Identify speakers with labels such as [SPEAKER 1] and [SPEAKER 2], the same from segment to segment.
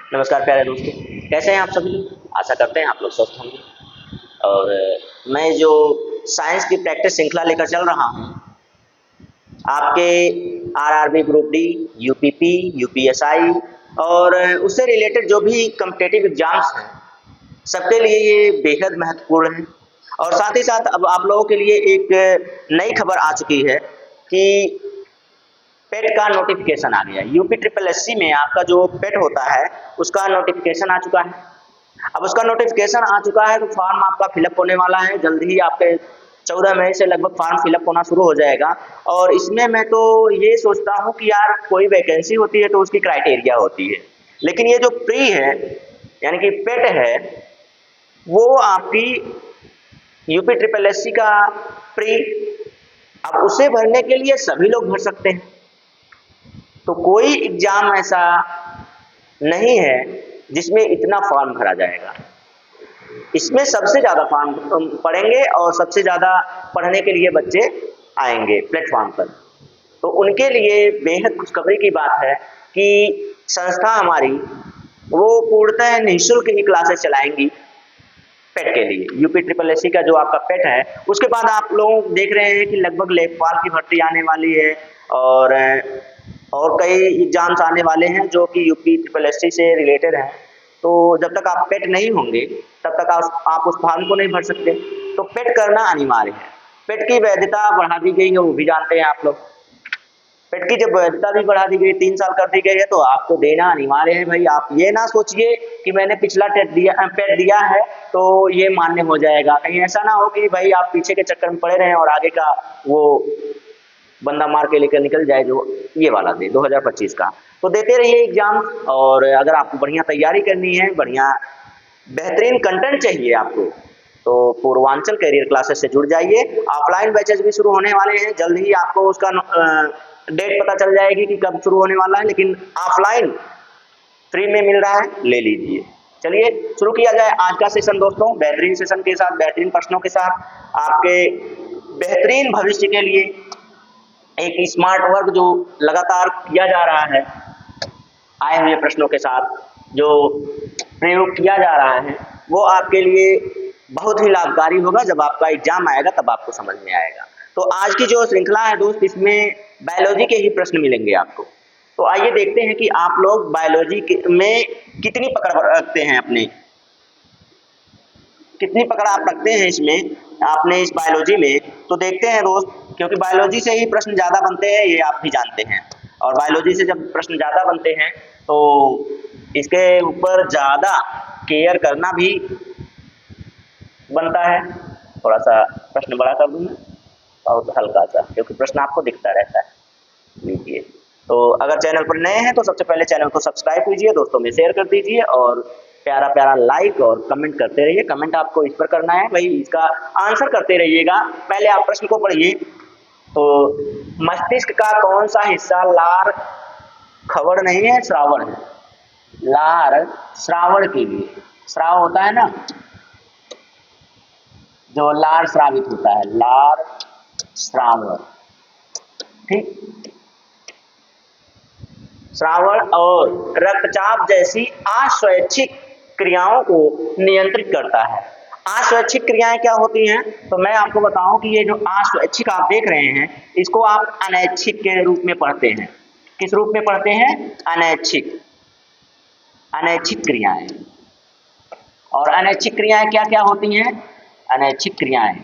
[SPEAKER 1] नमस्कार प्यारे दोस्तों, कैसे हैं आप सभी लोग। आशा करते हैं आप लोग स्वस्थ होंगे। और मैं जो साइंस की प्रैक्टिस श्रृंखला लेकर चल रहा हूँ, आपके RRB group D, UPP, UPSI और उससे रिलेटेड जो भी कॉम्पिटिटिव एग्जाम्स हैं, सबके लिए ये बेहद महत्वपूर्ण है। और साथ ही साथ अब आप लोगों के लिए एक नई खबर आ चुकी है कि पेट का नोटिफिकेशन आ गया। यूपी ट्रिपल एससी में आपका जो पेट होता है उसका नोटिफिकेशन आ चुका है। अब उसका नोटिफिकेशन आ चुका है तो फॉर्म आपका फिलअप होने वाला है। जल्द ही आपके 14 मई से लगभग फॉर्म फिलअप होना शुरू हो जाएगा। और इसमें मैं तो ये सोचता हूँ कि यार कोई वैकेंसी होती है तो उसकी क्राइटेरिया होती है, लेकिन ये जो प्री है यानी कि पेट है वो आपकी यूपी ट्रिपल एससी का प्री, अब उसे भरने के लिए सभी लोग भर सकते हैं। तो कोई एग्जाम ऐसा नहीं है जिसमें इतना फॉर्म भरा जाएगा। इसमें सबसे ज़्यादा फॉर्म पढ़ेंगे और सबसे ज़्यादा पढ़ने के लिए बच्चे आएंगे प्लेटफॉर्म पर। तो उनके लिए बेहद खुशखबरी की बात है कि संस्था हमारी वो पूर्णतः निःशुल्क ही क्लासेस चलाएंगी पेट के लिए। यूपी ट्रिपल एससी का जो आपका पेट है उसके बाद आप लोग देख रहे हैं कि लगभग लेखपाल की भर्ती आने वाली है और कई एग्जाम्स आने वाले हैं जो कि यूपी ट्रिपल एससी से रिलेटेड हैं। तो जब तक आप पेट नहीं होंगे तब तक आप उस फॉर्म को नहीं भर सकते। तो पेट करना अनिवार्य है। पेट की वैधता बढ़ा दी गई है, वो भी जानते हैं आप लोग। पेट की जब वैधता भी बढ़ा दी गई, 3 साल कर दी गई है, तो आपको देना अनिवार्य है भाई। आप ये ना सोचिए कि मैंने पिछला पेट दिया है तो ये मान्य हो जाएगा। कहीं ऐसा ना हो कि भाई आप पीछे के चक्कर में पड़े रहें और आगे का वो बंदा मार के लेकर निकल जाए जो ये वाला दे 2025 का। तो देते रहिए एग्जाम। और अगर आपको बढ़िया तैयारी करनी है, बढ़िया बेहतरीन कंटेंट चाहिए आपको, तो पूर्वांचल करियर क्लासेस से जुड़ जाइए। ऑफलाइन बैचेस भी शुरू होने वाले हैं, जल्द ही आपको उसका डेट पता चल जाएगी कि कब शुरू होने वाला है, लेकिन ऑफलाइन फ्री में मिल रहा है, ले लीजिए। चलिए शुरू किया जाए आज का सेशन दोस्तों, बेहतरीन सेशन के साथ, बेहतरीन प्रश्नों के साथ, आपके बेहतरीन भविष्य के लिए एक स्मार्ट वर्क जो लगातार किया जा रहा है, आए हुए प्रश्नों के साथ जो प्रयोग किया जा रहा है वो आपके लिए बहुत ही लाभकारी होगा। जब आपका एग्जाम आएगा तब आपको समझ में आएगा। तो आज की जो श्रृंखला है दोस्त, इसमें बायोलॉजी के ही प्रश्न मिलेंगे आपको। तो आइए देखते हैं कि आप लोग बायोलॉजी में कितनी पकड़ रखते हैं, कितनी पकड़ आप रखते हैं इसमें आपने इस बायोलॉजी में। तो देखते हैं दोस्त, क्योंकि बायोलॉजी से ही प्रश्न ज़्यादा बनते हैं, ये आप भी जानते हैं। और बायोलॉजी से जब प्रश्न ज़्यादा बनते हैं तो इसके ऊपर ज़्यादा केयर करना भी बनता है। थोड़ा सा प्रश्न बड़ा कर दूँ मैं, बहुत हल्का सा, क्योंकि प्रश्न आपको दिखता रहता है। लीजिए, तो अगर चैनल पर नए हैं तो सबसे पहले चैनल को सब्सक्राइब कीजिए, दोस्तों में शेयर कर दीजिए और प्यारा प्यारा लाइक और कमेंट करते रहिए। कमेंट आपको इस पर करना है भाई, इसका आंसर करते रहिएगा। पहले आप प्रश्न को पढ़िए। तो मस्तिष्क का कौन सा हिस्सा लार खबर नहीं है, श्रावण है। लार श्रावण के लिए, श्राव होता है ना, जो लार श्रावित होता है, लार श्रावण, ठीक। श्रावण और रक्तचाप जैसी अस्वैच्छिक क्रियाओं को नियंत्रित करता है। अस्वैच्छिक क्रियाएं क्या होती हैं, तो मैं आपको बताऊं कि ये जो अस्वैच्छिक आप देख रहे हैं इसको आप अनैच्छिक के रूप में पढ़ते हैं। किस रूप में पढ़ते हैं? अनैच्छिक, अनैच्छिक क्रियाएं। और अनैच्छिक क्रियाएं क्या क्या होती हैं? अनैच्छिक क्रियाएं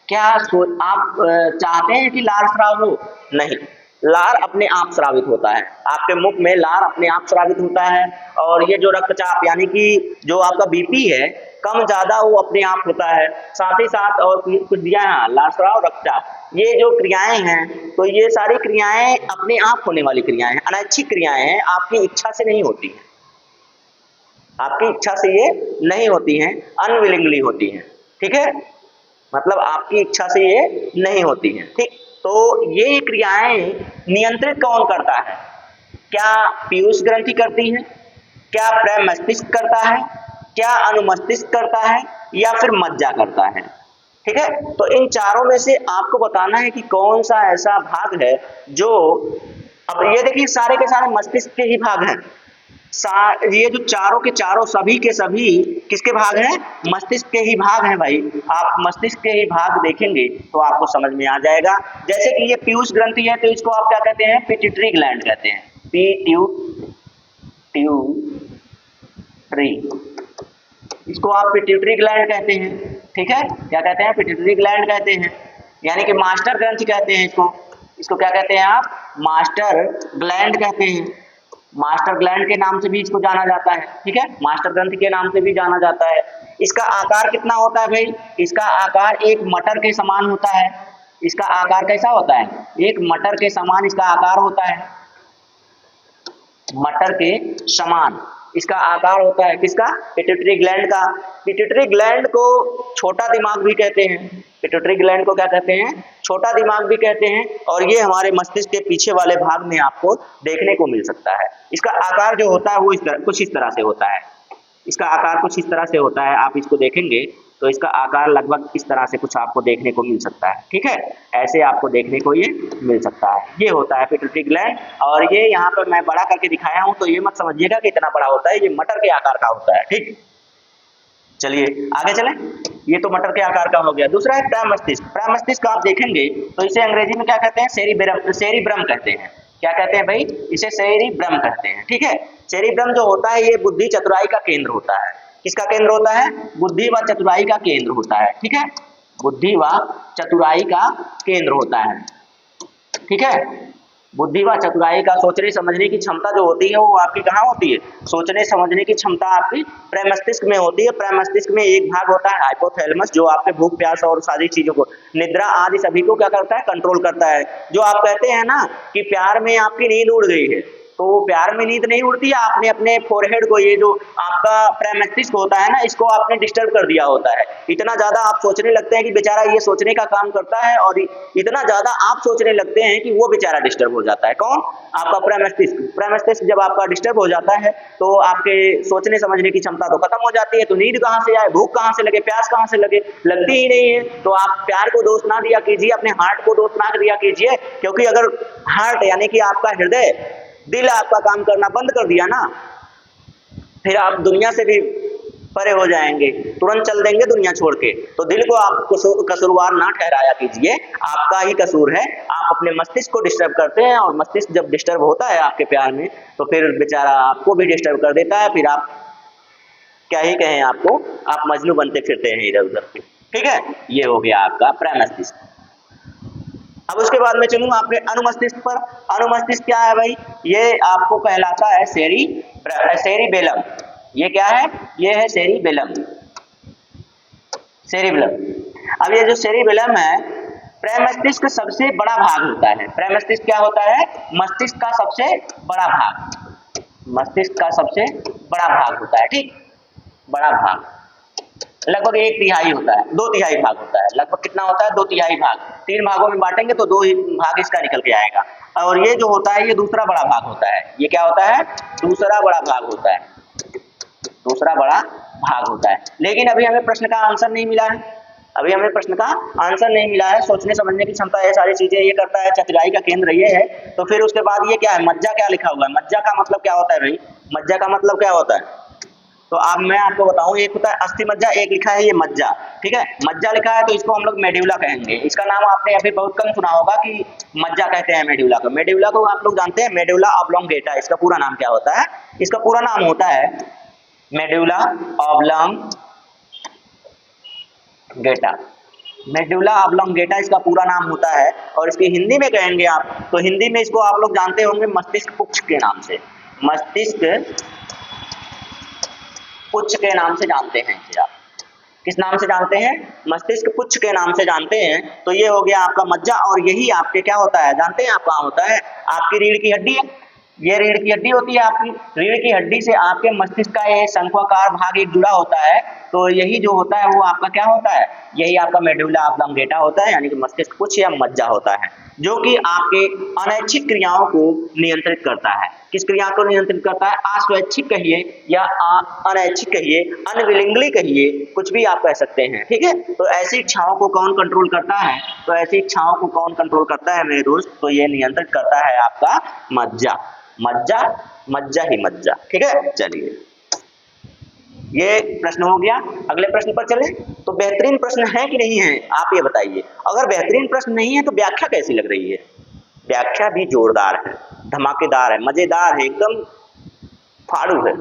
[SPEAKER 1] क्या आप चाहते हैं कि लार स्राव हो? नहीं, लार अपने आप स्रावित होता है। आपके मुख में लार अपने आप स्रावित होता है। और ये जो रक्तचाप यानी कि जो आपका बीपी है कम ज्यादा वो अपने आप होता है। साथ ही साथ और कुछ दिया है, लार स्राव, रक्तचाप, ये जो क्रियाएं हैं तो ये सारी क्रियाएं अपने आप होने वाली क्रियाएं हैं। अनैच्छिक क्रियाएं हैं, आपकी इच्छा से नहीं होती है, आपकी इच्छा से ये नहीं होती हैं, अनविलिंगली होती हैं, ठीक है। मतलब आपकी इच्छा से ये नहीं होती हैं, ठीक। तो ये क्रियाएं नियंत्रित कौन करता है? क्या पीयूष ग्रंथि करती है, क्या प्रमस्तिष्क करता है, क्या अनुमस्तिष्क करता है, या फिर मज्जा करता है, ठीक है। तो इन चारों में से आपको बताना है कि कौन सा ऐसा भाग है जो, अब ये देखिए सारे के सारे मस्तिष्क के ही भाग हैं, ये जो चारों के चारों सभी के सभी किसके भाग हैं? मस्तिष्क के ही भाग हैं भाई। आप मस्तिष्क के ही भाग देखेंगे तो आपको समझ में आ जाएगा। जैसे कि ये पीयूष ग्रंथि है तो इसको आप क्या कहते हैं? पिट्यूटरी ग्लैंड कहते हैं। पिट्यूटरी, इसको आप पिट्यूटरी ग्लैंड कहते हैं। ठीक है, क्या कहते हैं? पिट्यूटरी ग्लैंड कहते हैं, यानी कि मास्टर ग्रंथि कहते हैं इसको। इसको क्या कहते हैं आप? मास्टर ग्लैंड कहते हैं। मास्टर ग्लैंड के नाम से भी इसको जाना जाता है। ठीक है, मास्टर ग्रंथि के नाम से भी जाना जाता है। इसका आकार कितना होता है भाई? इसका आकार एक मटर के समान होता है। इसका आकार कैसा होता है? एक मटर के समान इसका आकार होता है। मटर के समान इसका आकार होता है। किसका? पिट्यूटरी ग्लैंड का। पिट्यूटरी ग्लैंड को छोटा दिमाग भी कहते हैं। पिट्यूटरी ग्लैंड को क्या कहते हैं? छोटा दिमाग भी कहते हैं। और ये हमारे मस्तिष्क के पीछे वाले भाग में आपको देखने को मिल सकता है। इसका आकार जो होता है वो कुछ इस तरह से होता है। इसका आकार कुछ इस तरह से होता है। आप इसको देखेंगे तो इसका आकार लगभग इस तरह से कुछ आपको देखने को मिल सकता है। ठीक है, ऐसे आपको देखने को ये मिल सकता है। ये होता है पिट्यूटरी ग्लैंड। और ये यहाँ पर मैं बड़ा करके दिखाया हूँ तो ये मत समझिएगा कि इतना बड़ा होता है, ये मटर के आकार का होता है। ठीक, चलिए आगे चलें। ये तो मटर के आकार का हो गया। दूसरा है प्रमस्तिष्क। प्रमस्तिष्क आप देखेंगे तो इसे अंग्रेजी में क्या कहते हैं? सेरिब्रम कहते हैं। क्या कहते हैं भाई? इसे सेरिब्रम कहते हैं। ठीक है, सेरिब्रम जो होता है ये बुद्धि चतुराई का केंद्र होता है। किसका केंद्र होता है? बुद्धि व चतुराई का केंद्र होता है। ठीक है, बुद्धि व चतुराई का केंद्र होता है। ठीक है, बुद्धि व चतुराई का सोचने समझने की क्षमता जो होती है वो आपकी कहाँ होती है? सोचने समझने की क्षमता आपकी प्रमस्तिष्क में होती है। प्रमस्तिष्क में एक भाग होता है हाइपोथैलेमस, जो आपके भूख प्यास और सारी चीजों को, निद्रा आदि सभी को क्या करता है? कंट्रोल करता है। जो आप कहते हैं ना कि प्यार में आपकी नींद उड़ गई है, तो प्यार में नींद नहीं उड़ती है, आपने अपने फोरहेड को, ये जो आपका प्रमस्तिष्क होता है ना, इसको आपने डिस्टर्ब कर दिया होता है। इतना ज्यादा आप सोचने लगते हैं कि बेचारा ये सोचने का काम करता है, और इतना ज्यादा आप सोचने लगते हैं कि वो बेचारा डिस्टर्ब हो जाता है। कौन? आपका प्रमस्तिष्क। प्रमस्तिष्क जब आपका डिस्टर्ब हो जाता है तो आपके सोचने समझने की क्षमता तो खत्म हो जाती है। तो नींद कहाँ से आए, भूख कहाँ से लगे, प्यास कहाँ से लगे? लगती ही नहीं है। तो आप प्यार को दोष ना दिया कीजिए, अपने हार्ट को दोष ना दिया कीजिए, क्योंकि अगर हार्ट यानी कि आपका हृदय, दिल आपका काम करना बंद कर दिया ना, फिर आप दुनिया से भी परे हो जाएंगे, तुरंत चल देंगे दुनिया छोड़ के। तो दिल को आप कसूरवार ना ठहराया कीजिए, आपका ही कसूर है। आप अपने मस्तिष्क को डिस्टर्ब करते हैं, और मस्तिष्क जब डिस्टर्ब होता है आपके प्यार में तो फिर बेचारा आपको भी डिस्टर्ब कर देता है। फिर आप क्या ही कहें आपको, आप मजनू बनते फिरते हैं इधर उधर के। ठीक है, ये हो गया आपका प्रमस्तिष्क। अब उसके बाद में चलूंगा आपके अनुमस्तिष्क पर। अनुमस्तिष्क क्या है भाई? ये आपको कहलाता है सेरिबेलम। ये क्या है? ये है सेरिबेलम। अब ये जो सेरिबेलम है, प्रमस्तिष्क सबसे बड़ा भाग होता है। प्रमस्तिष्क क्या होता है? मस्तिष्क का सबसे बड़ा भाग। मस्तिष्क का सबसे बड़ा भाग होता है। ठीक, बड़ा भाग लगभग 1/3 होता है, 2/3 भाग होता है। लगभग कितना होता है? 2/3 भाग। 3 भागों में बांटेंगे तो 2 भाग इसका निकल के आएगा। और ये जो होता है ये दूसरा बड़ा भाग होता है। ये क्या होता है? दूसरा बड़ा भाग होता है। दूसरा बड़ा भाग होता है। लेकिन अभी हमें प्रश्न का आंसर नहीं मिला है। अभी हमें प्रश्न का आंसर नहीं मिला है। सोचने समझने की क्षमता, ये सारी चीजें ये करता है, चतुराई का केंद्र ये है। तो फिर उसके बाद ये क्या है? मज्जा क्या लिखा हुआ है? मज्जा का मतलब क्या होता है भाई? मज्जा का मतलब क्या होता है? तो अब मैं आपको बताऊं, एक होता है अस्थि मज्जा, एक लिखा है ये मज्जा। ठीक है, मज्जा लिखा है तो इसको हम लोग मेड्यूला कहेंगे। इसका नाम आपने अभी बहुत कम सुना होगा कि मज्जा कहते हैं मेड्यूला को। मेड्यूला को आप लोग जानते हैं, मेड्यूला ऑब्लोंगेटा। इसका पूरा नाम क्या होता है? इसका पूरा नाम होता है मेड्यूला ऑब्लोंगेटा। मेड्यूला ऑब्लोंगेटा इसका पूरा नाम होता है। और इसकी हिंदी में कहेंगे आप तो हिंदी में इसको आप लोग जानते होंगे मस्तिष्क पुच्छ के नाम से। मस्तिष्क पुच्छ के नाम से जानते हैं इसे आप। किस नाम से जानते हैं? मस्तिष्क पुच्छ के नाम से जानते हैं। तो ये हो गया आपका मज्जा। और यही आपके क्या होता है जानते हैं? आप कहाँ होता है? आपकी रीढ़ की हड्डी है। ये रीढ़ की हड्डी होती है आपकी। रीढ़ की हड्डी से आपके मस्तिष्क का ये शंक्वाकार भाग एक जुड़ा होता है। तो यही जो होता है वो आपका क्या होता है? यही आपका मेडुला ऑब्लोंगेटा होता है, यानी कि मस्तिष्क पुच्छ या मज्जा होता है, जो कि आपके अनैच्छिक क्रियाओं को नियंत्रित करता है। किस क्रिया को नियंत्रित करता है? अस्वैच्छिक कहिए या अनैच्छिक कहिए, अनविलिंगली कहिए, कुछ भी आप कह सकते हैं। ठीक है, तो ऐसी इच्छाओं को कौन कंट्रोल करता है? तो ऐसी इच्छाओं को कौन कंट्रोल करता है मेरे दोस्त? तो ये नियंत्रित करता है आपका मज्जा। मज्जा, मज्जा ही मज्जा। ठीक है, चलिए ये प्रश्न हो गया। अगले प्रश्न पर चले। तो बेहतरीन प्रश्न है कि नहीं है, आप ये बताइए। अगर बेहतरीन प्रश्न नहीं है तो व्याख्या कैसी लग रही है? व्याख्या भी जोरदार है, धमाकेदार है, मजेदार है, एकदम फाड़ू है।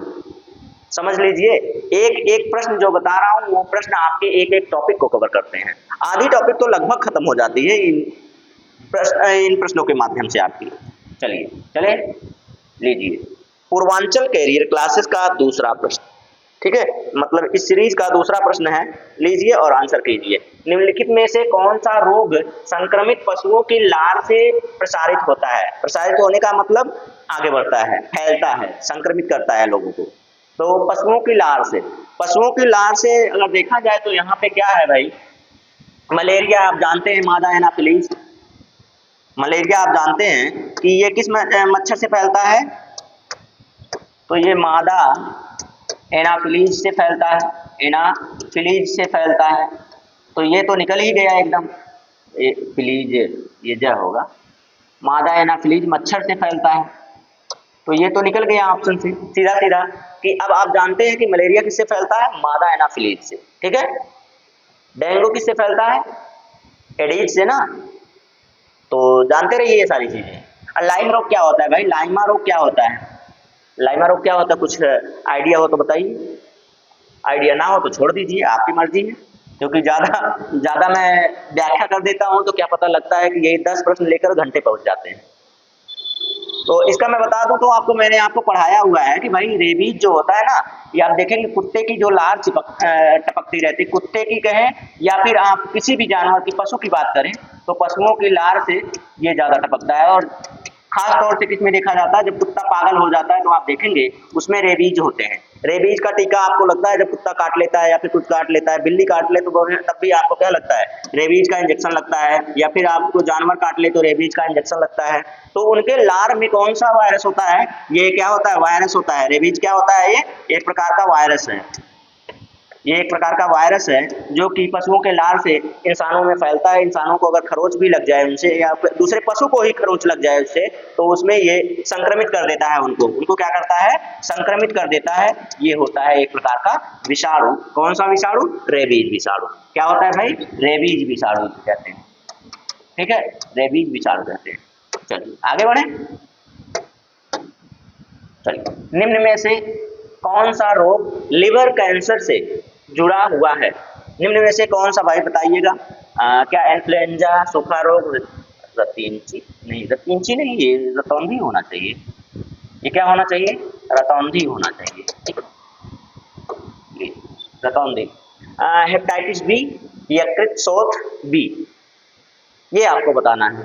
[SPEAKER 1] समझ लीजिए, एक एक प्रश्न जो बता रहा हूं वो प्रश्न आपके एक एक टॉपिक को कवर करते हैं। आधी टॉपिक तो लगभग खत्म हो जाती है इन प्रश्नों के माध्यम से आपकी। चलिए चले लीजिए, पूर्वांचल कैरियर क्लासेस का दूसरा प्रश्न। ठीक है, मतलब इस सीरीज का दूसरा प्रश्न है। लीजिए और आंसर कीजिए। निम्नलिखित में से कौन सा रोग संक्रमित पशुओं की लार से प्रसारित होता है? प्रसारित होने का मतलब आगे बढ़ता है, फैलता है, संक्रमित करता है लोगों को। तो पशुओं की लार से, पशुओं की लार से अगर देखा जाए तो यहाँ पे क्या है भाई, मलेरिया आप जानते हैं, मादा एनाफिलीज। मलेरिया आप जानते हैं कि ये किस मच्छर से फैलता है? तो ये मादा एनाफिलीज से फैलता है, एनाफिलीज से फैलता है। तो ये तो निकल ही गया एकदम, फिलीज ये जो होगा, मादा एनाफिलीज मच्छर से फैलता है, तो ये तो निकल गया ऑप्शन से सीधा सीधा। कि अब आप जानते हैं कि मलेरिया किससे फैलता है? मादा एनाफिलीज से। ठीक है, डेंगू किससे फैलता है? एडीज से ना। तो जानते रहिए ये सारी चीजें। लाइम रोग क्या होता है भाई? लाइमा रोग क्या होता है? लाइमा रोग क्या होता है? कुछ आइडिया हो तो बताइए, आइडिया ना हो तो छोड़ दीजिए, आपकी मर्जी है। क्योंकि ज्यादा मैं व्याख्या कर देता हूं तो क्या पता लगता है कि यही 10 प्रश्न लेकर घंटे पहुंच जाते हैं। तो इसका मैं बता दूं तो आपको, मैंने आपको पढ़ाया हुआ है कि भाई रेबीज जो होता है ना, ये आप देखेंगे कुत्ते की जो लार टपकती रहती है, कुत्ते की कहें या फिर आप किसी भी जानवर की, पशु की बात करें तो पशुओं की लार से ये ज्यादा टपकता है। और खास तौर से किसमें देखा जाता है? जब कुत्ता पागल हो जाता है तो आप देखेंगे उसमें रेबीज होते हैं। रेबीज का टीका आपको लगता है जब कुत्ता काट लेता है या फिर कुछ काट लेता है, बिल्ली काट ले तो तब भी आपको क्या लगता है? रेबीज का इंजेक्शन लगता है। या फिर आपको जानवर काट ले तो रेबीज का इंजेक्शन लगता है। तो उनके लार में कौन सा वायरस होता है? ये क्या होता है? वायरस होता है। रेबीज क्या होता है? ये एक प्रकार का वायरस है। ये एक प्रकार का वायरस है जो कि पशुओं के लार से इंसानों में फैलता है। इंसानों को अगर खरोच भी लग जाए उनसे, या दूसरे पशु को ही खरोच लग जाए उससे, तो उसमें ये संक्रमित कर देता है उनको क्या करता है? संक्रमित कर देता है। ये होता है एक प्रकार का विषाणु। कौन सा विषाणु? रेबीज विषाणु। क्या होता है भाई? रेबीज विषाणु कहते हैं। ठीक है, रेबीज विषाणु कहते हैं। चलिए आगे बढ़े। चलिए, निम्न में से कौन सा रोग लिवर कैंसर से जुड़ा हुआ है? निम्न में से कौन सा भाई बताइएगा? क्या इन्फ्लुएंजा, सूखा रोग, रतौंधी नहीं, ये रतौंधी होना चाहिए। ये क्या होना चाहिए? रतौंधी होना चाहिए। ठीक है, रतौंधी। हेपेटाइटिस बी, यकृत शोथ बी, ये आपको बताना है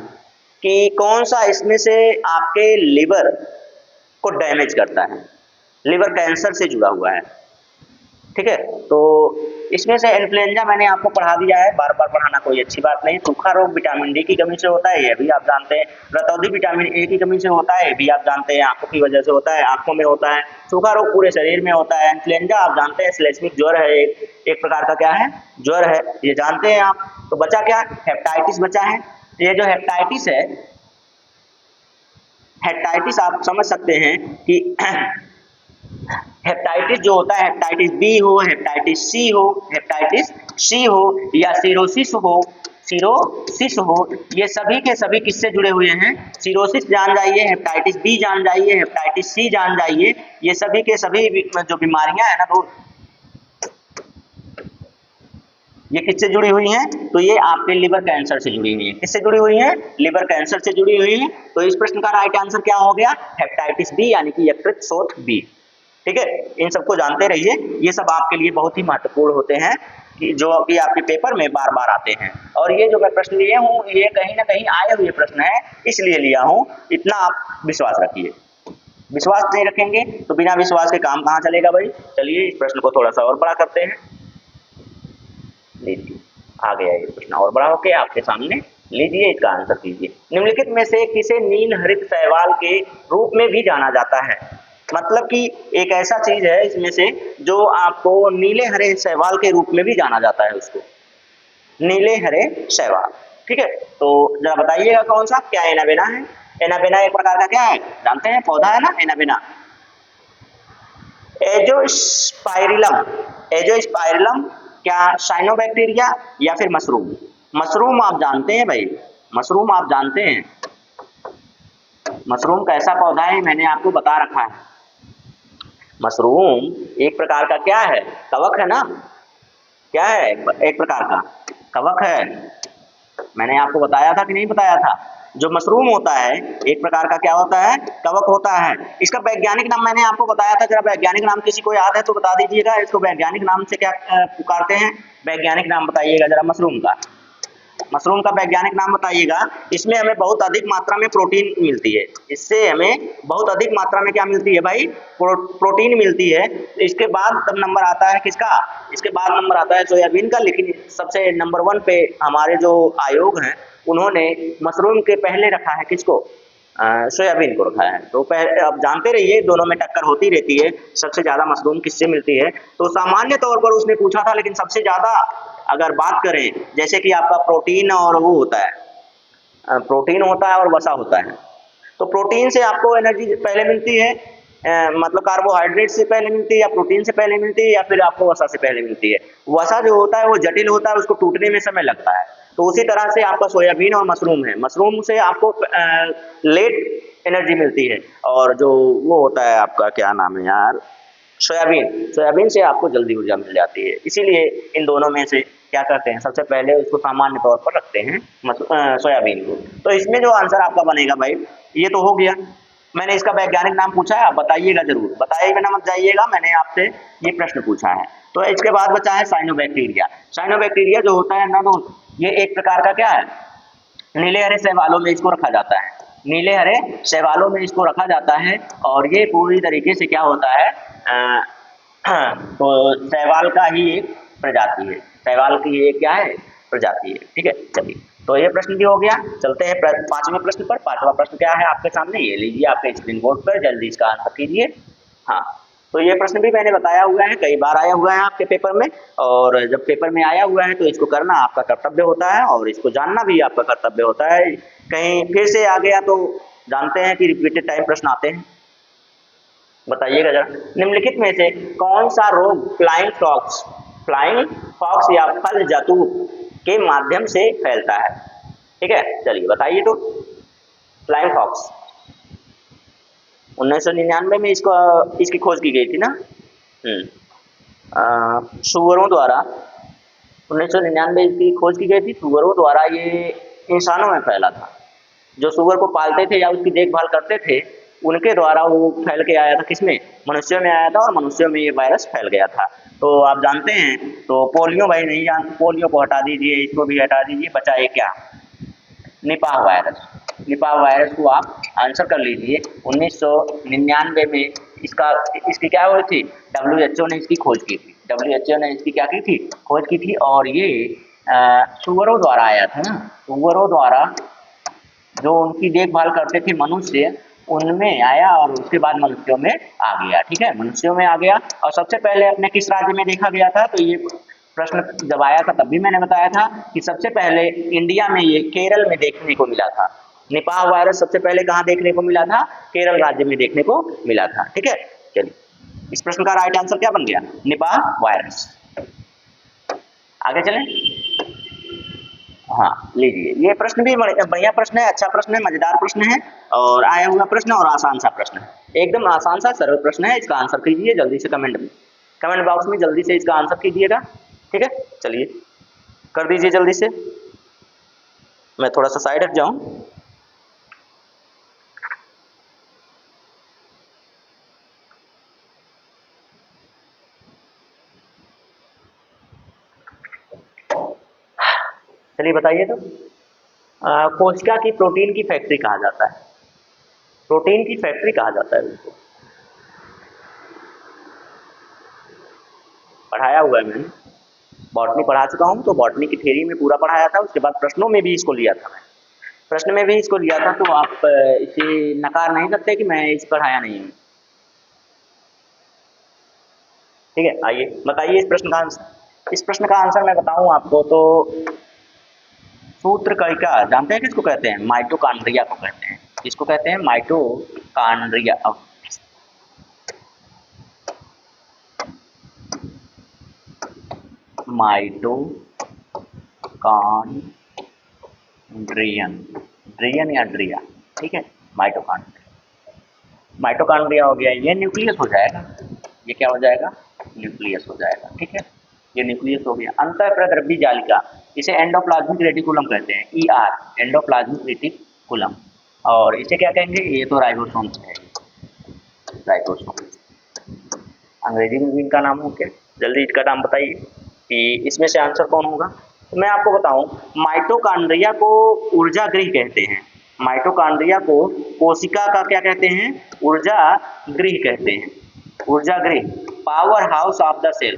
[SPEAKER 1] कि कौन सा इसमें से आपके लिवर को डैमेज करता है, लिवर कैंसर से जुड़ा हुआ है। ठीक है, तो इसमें से इन्फ्लुएंजा मैंने आपको पढ़ा दिया है, बार बार पढ़ाना कोई अच्छी बात नहीं। सूखा रोग विटामिन डी की कमी से होता है, ये भी आप जानते हैं। रतौंधी विटामिन ए की कमी से होता है, ये भी आप जानते हैं, आंखों की वजह से होता है, आंखों में होता है। सूखा रोग पूरे शरीर में होता है। इन्फ्लुएंजा आप जानते हैं, श्लेष्मिक ज्वर है, एक प्रकार का क्या है? ज्वर है, ये जानते हैं आप। तो बचा क्या? हेपेटाइटिस बचा है। ये जो हेपेटाइटिस है, हेपेटाइटिस आप समझ सकते हैं कि हेपेटाइटिस जो होता है, हेपेटाइटिस बी हो, हेपेटाइटिस सी हो, हेपेटाइटिस सी हो या सिरोसिस हो, ये सभी के सभी किससे जुड़े हुए हैं? सिरोसिस जान जाइए, हेपेटाइटिस बी जान जाइए, हेपेटाइटिस सी जान जाइए, ये सभी के सभी जो बीमारियां है ना, तो ये किससे जुड़ी हुई हैं? तो ये आपके लिवर कैंसर से जुड़ी हुई है। किससे जुड़ी हुई है? लिवर कैंसर से जुड़ी हुई है। तो इस प्रश्न का राइट आंसर क्या हो गया? हेपेटाइटिस बी, यानी कि यकृत शोथ बी। ठीक है, इन सबको जानते रहिए, ये सब आपके लिए बहुत ही महत्वपूर्ण होते हैं कि जो कि आपके पेपर में बार बार आते हैं। और ये जो मैं प्रश्न लिए हूँ, ये कहीं ना कहीं आए हुए प्रश्न है, इसलिए लिया हूँ। इतना आप विश्वास रखिए। विश्वास नहीं रखेंगे तो बिना विश्वास के काम कहाँ चलेगा भाई। चलिए इस प्रश्न को थोड़ा सा और बड़ा करते हैं। लीजिए, आ गया ये प्रश्न और बड़ा होके आपके सामने। लीजिए, इसका आंसर कीजिए। निम्नलिखित में से किसे नील हरित शैवाल के रूप में भी जाना जाता है? मतलब कि एक ऐसा चीज है इसमें से जो आपको नीले हरे शैवाल के रूप में भी जाना जाता है, उसको नीले हरे शैवाल। ठीक है, तो जरा बताइएगा कौन सा? क्या एनाबेना है, एनाबेना एक प्रकार का क्या है, जानते हैं, पौधा है ना एनाबेना। एजोस्पाइरिलम, एजोस्पाइरिलम क्या साइनोबैक्टीरिया या फिर मशरूम? मशरूम आप जानते हैं भाई, मशरूम आप जानते हैं, मशरूम कैसा पौधा है मैंने आपको बता रखा है। मशरूम एक प्रकार का क्या है, कवक है ना, क्या है, एक प्रकार का कवक है। मैंने आपको बताया था कि नहीं बताया था? जो मशरूम होता है एक प्रकार का क्या होता है, कवक होता है। इसका वैज्ञानिक नाम मैंने आपको बताया था, जरा वैज्ञानिक नाम किसी को याद है तो बता दीजिएगा। इसको वैज्ञानिक नाम से क्या पुकारते हैं, वैज्ञानिक नाम बताइएगा जरा मशरूम का, मशरूम का वैज्ञानिक नाम बताइएगा। इसमें हमें बहुत अधिक मात्रा में प्रोटीन मिलती है, इससे हमें बहुत अधिक मात्रा में क्या मिलती है भाई, प्रोटीन मिलती है। इसके बाद तब नंबर आता है किसका, इसके बाद नंबर आता है सोयाबीन का। लेकिन सबसे नंबर 1 पे हमारे जो आयोग हैं उन्होंने मशरूम के पहले रखा है किसको, सोयाबीन को रखा है। तो अब जानते रहिए दोनों में टक्कर होती रहती है, सबसे ज़्यादा मशरूम किससे मिलती है। तो सामान्य तौर पर उसने पूछा था, लेकिन सबसे ज़्यादा अगर बात करें जैसे कि आपका प्रोटीन और वो होता है, प्रोटीन होता है और वसा होता है। तो प्रोटीन से आपको एनर्जी पहले मिलती है, मतलब कार्बोहाइड्रेट से पहले मिलती है या प्रोटीन से पहले मिलती है या फिर आपको वसा से पहले मिलती है। वसा जो होता है वो जटिल होता है, उसको टूटने में समय लगता है। तो उसी तरह से आपका सोयाबीन और मशरूम है, मशरूम से आपको लेट एनर्जी मिलती है, और जो वो होता है आपका क्या नाम है यार, सोयाबीन, सोयाबीन से आपको जल्दी ऊर्जा मिल जाती है। इसीलिए इन दोनों में से क्या करते हैं, सबसे पहले उसको सामान्य तौर पर रखते हैं सोयाबीन को। तो इसमें जो आंसर आपका बनेगा भाई, ये तो हो गया। मैंने इसका वैज्ञानिक नाम पूछा है, आप बताइएगा जरूर, बताइए बिना मत जाइएगा, मैंने आपसे ये प्रश्न पूछा है। तो इसके बाद बचा है साइनोबैक्टीरिया। साइनोबैक्टीरिया जो होता है ना दोस्त, ये एक प्रकार का क्या है, नीले हरे शैवालों में इसको रखा जाता है, नीले हरे शैवालों में इसको रखा जाता है। और ये पूरी तरीके से क्या होता है, तो शैवाल का ही एक प्रजाति है, शैवाल की ये क्या है, प्रजाति है। ठीक है, चलिए, तो ये प्रश्न भी हो गया। चलते हैं 5वें प्रश्न पर। 5वां प्रश्न क्या है आपके सामने, ये लीजिए आपके स्क्रीन बोर्ड पर, जल्दी इसका आंसर कीजिए। हाँ, तो ये प्रश्न भी मैंने बताया हुआ है, कई बार आया हुआ है आपके पेपर में, और जब पेपर में आया हुआ है तो इसको करना आपका कर्तव्य होता है, और इसको जानना भी आपका कर्तव्य होता है। कहीं फिर से आ गया तो जानते हैं कि रिपीटेड टाइम प्रश्न आते हैं। बताइएगा जरा, निम्नलिखित में से कौन सा रोग फ्लाइंग फॉक्स या फल जतूत के माध्यम से फैलता है? ठीक है, चलिए बताइए। तो फ्लाइंग फॉक्स 1999 में इसकी खोज की गई थी ना, सुअरों द्वारा 1999 इसकी खोज की गई थी, सुअरों द्वारा ये इंसानों में फैला था। जो सुअर को पालते थे या उसकी देखभाल करते थे उनके द्वारा वो फैल के आया था, किसमें, मनुष्यों में आया था, और मनुष्यों में ये वायरस फैल गया था। तो आप जानते हैं, तो पोलियो भाई नहीं जानते, पोलियो को हटा दीजिए, इसको भी हटा दीजिए, बचा ये क्या, निपाह वायरस। निपाह वायरस को आप आंसर कर लीजिए। 1999 में इसकी क्या हुई थी, WHO ने इसकी खोज की थी, WHO ने इसकी क्या की थी, खोज की थी। और ये सुअरों द्वारा आया था ना, सुअरों द्वारा जो उनकी देखभाल करते थे मनुष्य, उनमें आया और उसके बाद मनुष्यों में आ गया। ठीक है, मनुष्यों में आ गया। और सबसे पहले अपने किस राज्य में देखा गया था, तो ये प्रश्न जब आया था तब भी मैंने बताया था कि सबसे पहले इंडिया में ये केरल में देखने को मिला था। निपाह वायरस सबसे पहले कहाँ देखने को मिला था, केरल राज्य में देखने को मिला था। ठीक है, चलिए, इस प्रश्न का राइट आंसर क्या बन गया, निपाह वायरस। आगे चलें। हाँ, लीजिए, ये प्रश्न भी बढ़िया प्रश्न है, अच्छा प्रश्न है, मजेदार प्रश्न है, और आया हुआ प्रश्न और आसान सा प्रश्न है, एकदम आसान सा सरल प्रश्न है। इसका आंसर कीजिए जल्दी से, कमेंट बॉक्स में जल्दी से इसका आंसर कीजिएगा। ठीक है, चलिए कर दीजिए जल्दी से, मैं थोड़ा सा साइड हट जाऊं। चलिए बताइए। तो कोशिका की प्रोटीन की फैक्ट्री कहा जाता है, प्रोटीन की फैक्ट्री कहा जाता है उसको, पढ़ाया हुआ है मैंने, बॉटनी पढ़ा चुका हूँ, तो बॉटनी की थ्योरी में पूरा पढ़ाया था। उसके बाद प्रश्नों में भी इसको लिया था मैं, प्रश्न में भी इसको लिया था। तो आप इसे नकार नहीं सकते कि मैं इस पढ़ाया नहीं हूँ। ठीक है, आइए बताइए इस प्रश्न का आंसर। इस प्रश्न का आंसर मैं बताऊं आपको तो सूत्रकणिका, जानते हैं किसको कहते हैं, माइटोकॉन्ड्रिया को कहते हैं। इसको कहते हैं माइटोकॉन्ड्रिया। माइटोकॉन्ड्रियन, ड्रियन या ड्रिया, ठीक है, माइटोकॉन्ड्रिया। माइटोकॉन्ड्रिया हो गया, ये न्यूक्लियस हो जाएगा, ये क्या हो जाएगा, न्यूक्लियस हो जाएगा, ठीक है, ये न्यूक्लियस हो गया। अंतःप्रद्रव्य जालिका, इसे एंडोप्लाज्मिक रेटिकुलम कहते हैं, ER, एंडोप्लाज्मिक रेटिकुलम। और इसे क्या कहेंगे, ये तो राइबोसोम है, राइबोसोम, अंग्रेजी में भी इनका नाम हो क्या, जल्दी इसका नाम बताइए कि इसमें से आंसर कौन होगा। तो मैं आपको बताऊं, माइटोकॉन्ड्रिया को ऊर्जा गृह कहते हैं, माइटोकॉन्ड्रिया को कोशिका का क्या कहते हैं, ऊर्जा गृह कहते हैं, ऊर्जा गृह, power house of the cell,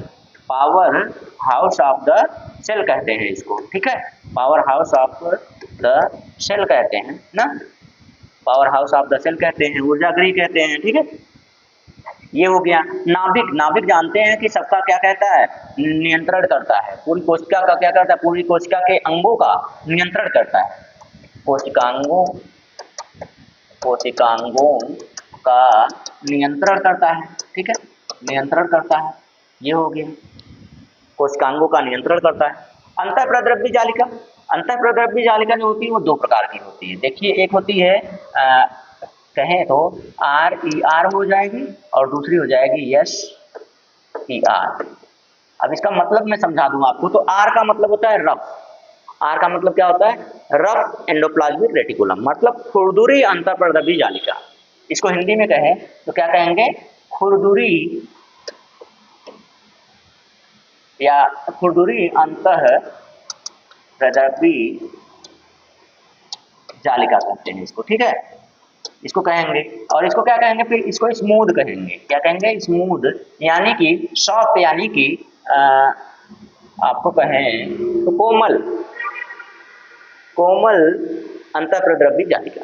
[SPEAKER 1] power house of the cell कहते हैं इसको, ठीक है, power house of the cell कहते हैं ना, power house of the cell कहते हैं, ऊर्जा गृह कहते हैं, ठीक है। ये हो गया। नाभिक, नाभिक जानते हैं कि सबका क्या कहता है, नियंत्रण करता है, पूरी कोशिका का क्या करता है, पूरी कोशिका के अंगों का नियंत्रण करता है, कोशिकांगों, कोशिकांगों का नियंत्रण करता है, ठीक है, नियंत्रण करता है, ये हो गया, कोशिकांगों का नियंत्रण करता है। अंतःप्रद्रव्य जालिका, अंतःप्रद्रव्य जालिका जो होती है वो दो प्रकार की होती है, देखिए, एक होती है कहें तो RER हो जाएगी और दूसरी हो जाएगी SER। अब इसका मतलब मैं समझा दूं आपको, तो R का मतलब होता है रफ, R का मतलब क्या होता है, रफ एंडोप्लाज्मिक रेटिकुलम, मतलब खुरदुरी अंतःप्रद्रव्य जालिका। इसको हिंदी में कहें तो क्या कहेंगे, खुरदुरी या खुरदुरी अंतःप्रद्रव्य जालिका कहते हैं इसको, ठीक है, इसको कहेंगे। और इसको क्या कहेंगे, फिर इसको स्मूथ कहेंगे, क्या कहेंगे, स्मूथ, यानी कि सॉफ्ट, यानी कि आपको कहें तो कोमल, कोमल अंतःप्रद्रव्य जालिका,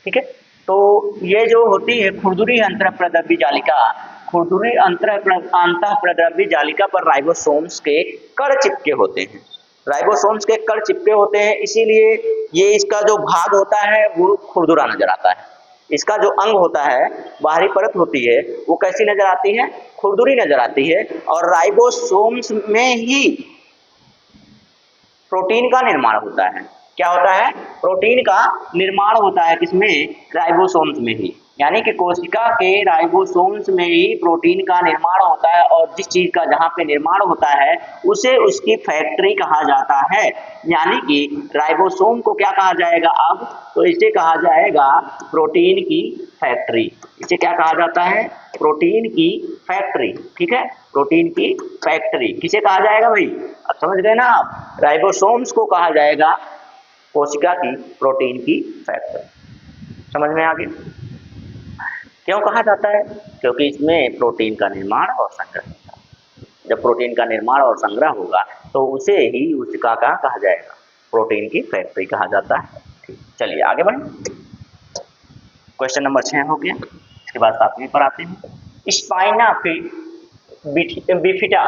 [SPEAKER 1] ठीक है। तो ये जो होती है खुरदुरी अंतःप्रद्रव्य जालिका, खुरदुरी अंतःप्रद्रव्य जालिका पर राइबोसोम्स के कण चिपके होते हैं, राइबोसोम्स के कण चिपके होते हैं, इसीलिए ये इसका जो भाग होता है वो खुरदुरा नजर आता है, इसका जो अंग होता है, बाहरी परत होती है, वो कैसी नजर आती है, खुरदुरी नजर आती है। और राइबोसोम्स में ही प्रोटीन का निर्माण होता है, क्या होता है, प्रोटीन का निर्माण होता है, किसमें, राइबोसोम्स में ही, यानी कि कोशिका के राइबोसोम्स में ही प्रोटीन का निर्माण होता है। और जिस चीज का जहां पे निर्माण होता है उसे उसकी फैक्ट्री कहा जाता है, यानी कि राइबोसोम को क्या कहा जाएगा अब, तो इसे कहा जाएगा प्रोटीन की फैक्ट्री, इसे क्या कहा जाता है, प्रोटीन की फैक्ट्री, ठीक है, प्रोटीन की फैक्ट्री किसे कहा जाएगा भाई, अब समझ गए ना आप, राइबोसोम्स को कहा जाएगा कोशिका की प्रोटीन की फैक्ट्री, समझ में आ गया। क्यों कहा जाता है, क्योंकि इसमें प्रोटीन का निर्माण और संग्रह होता है, जब प्रोटीन का निर्माण और संग्रह होगा तो उसे ही उसका क्या कहा जाएगा, प्रोटीन की फैक्ट्री कहा जाता है। ठीक, चलिए आगे बढ़ें। क्वेश्चन नंबर 6 हो गया, इसके बाद 7वें पर आते हैं। स्पाइना बिफिडा,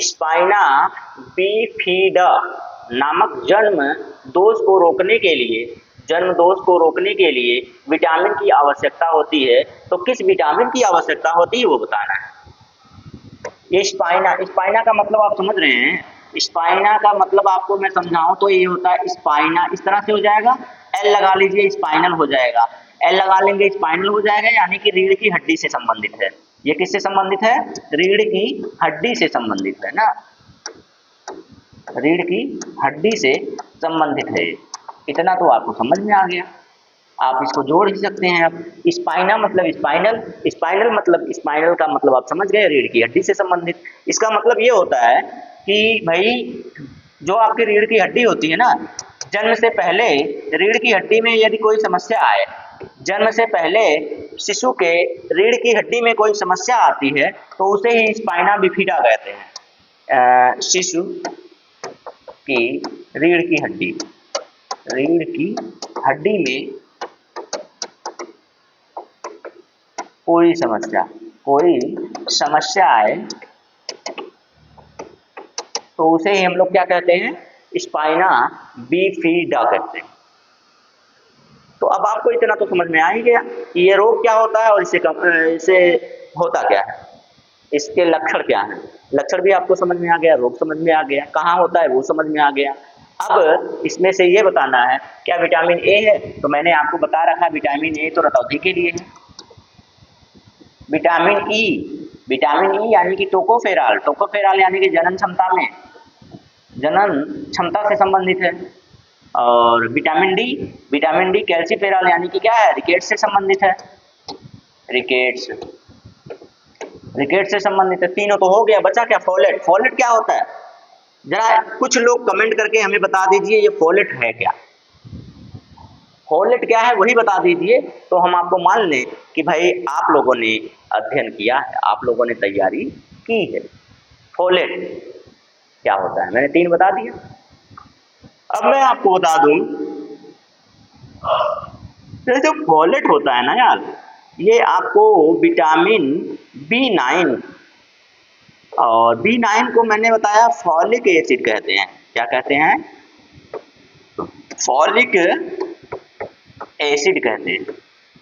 [SPEAKER 1] स्पाइना बिफिडा नामक जन्म दोष को रोकने के लिए, जन्म दोष को रोकने के लिए विटामिन की आवश्यकता होती है, तो किस विटामिन की आवश्यकता होती है वो बताना है। ये स्पाइना, स्पाइना का मतलब आप समझ रहे हैं, स्पाइना का मतलब आपको मैं समझाऊं तो ये होता है स्पाइना, इस तरह से हो जाएगा, एल लगा लीजिए, स्पाइनल हो जाएगा, एल लगा लेंगे, स्पाइनल हो जाएगा, यानी कि रीढ़ की हड्डी से संबंधित है। ये किससे संबंधित है, रीढ़ की हड्डी से संबंधित है ना, रीढ़ की हड्डी से संबंधित है। इतना तो आपको समझ में आ गया, आप इसको जोड़ ही सकते हैं। अब स्पाइना मतलब स्पाइनल, स्पाइनल मतलब स्पाइनल का मतलब आप समझ गए, रीढ़ की हड्डी से संबंधित। इसका मतलब ये होता है कि भाई जो आपकी रीढ़ की हड्डी होती है ना, जन्म से पहले रीढ़ की हड्डी में यदि कोई समस्या आए, जन्म से पहले शिशु के रीढ़ की हड्डी में कोई समस्या आती है तो उसे ही स्पाइना बिफिडा कहते हैं। शिशु की रीढ़ की हड्डी, रीढ़ की हड्डी में कोई समस्या आए तो उसे ही हम लोग क्या कहते हैं, स्पाइना बिफिडा कहते हैं। आपको इतना तो समझ में आ ही गया कि ये रोग क्या होता है और इसे होता क्या है, इसके लक्षण क्या हैं। लक्षण भी आपको समझ में आ गया, रोग समझ में आ गया, कहाँ होता है वो समझ में आ गया। अब इसमें से ये बताना है क्या विटामिन ए है, तो मैंने आपको बता रखा है विटामिन ए तो रतौंधी के लिए है। विटामिन ई यानी कि टोकोफेराल यानी कि जनन क्षमता से संबंधित है। और विटामिन डी कैल्सीफेरॉल यानी कि क्या है, रिकेट्स से संबंधित है। रिकेट्स से संबंधित है। तीनों तो हो गया, बचा क्या, फोलेट क्या होता है, जरा कुछ लोग कमेंट करके हमें बता दीजिए ये फोलेट है क्या, फोलेट क्या है वही बता दीजिए, तो हम आपको मान लें कि भाई आप लोगों ने अध्ययन किया है, आप लोगों ने तैयारी की है। फोलेट क्या होता है, मैंने 3 बता दिया। अब मैं आपको बता दूं, ये जो फोलेट होता है ना यार, ये आपको विटामिन B9 और B9 को मैंने बताया फॉलिक एसिड कहते हैं। क्या कहते हैं, फॉलिक एसिड कहते हैं।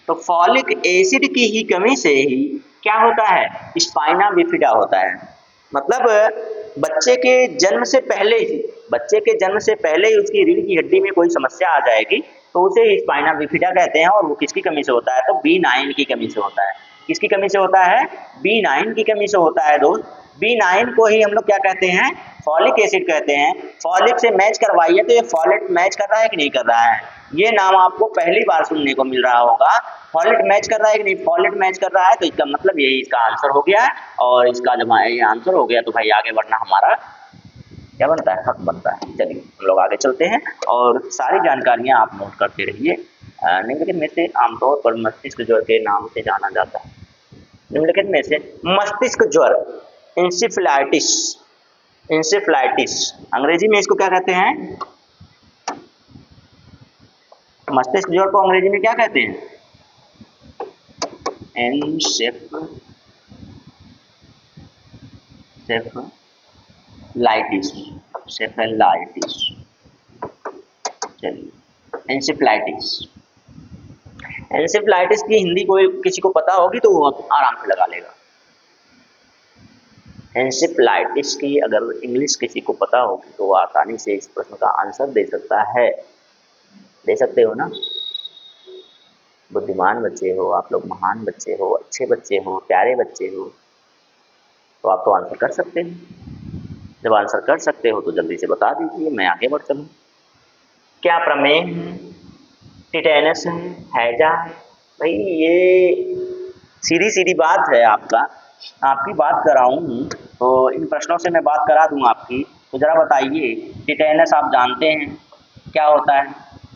[SPEAKER 1] तो फॉलिक एसिड की ही कमी से ही क्या होता है, स्पाइना बिफिडा होता है। मतलब बच्चे के जन्म से पहले ही उसकी रीढ़ की हड्डी में कोई समस्या आ जाएगी तो उसे स्पाइना बिफिडा कहते हैं। और वो किसकी कमी से होता है, तो B9 की कमी से होता है। किसकी कमी से होता है, B9 की कमी से होता है दोस्त। B9 को ही हम लोग क्या कहते हैं, फॉलिक एसिड कहते हैं। फॉलिक से मैच करवाइए तो ये फॉलेट मैच कर रहा है कि नहीं कर रहा है, ये नाम आपको पहली बार सुनने को मिल रहा होगा। फॉलेट मैच कर रहा है कि नहीं, फॉलेट मैच कर रहा है, तो इसका मतलब यही इसका आंसर हो गया है। और इसका जब ये आंसर हो गया तो भाई आगे बढ़ना हमारा क्या बनता है, हक बनता है। चलिए हम लोग आगे चलते हैं और सारी जानकारियां आप नोट करते रहिए। निम्नलिखित में से आमतौर पर मस्तिष्क ज्वर के नाम से जाना जाता है। निम्नलिखित में से मस्तिष्क ज्वर, इंसेफ्लाइटिस, अंग्रेजी में इसको क्या कहते हैं, मस्तिष्क ज्वर को अंग्रेजी में क्या कहते हैं, सेफलाइटिस। चलिए एंसेफ्लाइटिस की हिंदी कोई किसी को पता होगी तो वो आराम से लगा लेगा। एंसेफ्लाइटिस की अगर इंग्लिश किसी को पता होगी तो वो आसानी से इस प्रश्न का आंसर दे सकता है। दे सकते हो ना, बुद्धिमान बच्चे हो आप लोग, महान बच्चे हो, अच्छे बच्चे हो, प्यारे बच्चे हो, तो आप तो आंसर कर सकते हैं। जब आंसर कर सकते हो तो जल्दी से बता दीजिए, मैं आगे बढ़ चलूँ। क्या प्रमेय है, टिटेनस है, हैजा है, भाई ये सीधी बात है। आपकी बात कराऊं तो इन प्रश्नों से मैं बात करा दूं आपकी। तो जरा बताइए, टिटेनस आप जानते हैं क्या होता है,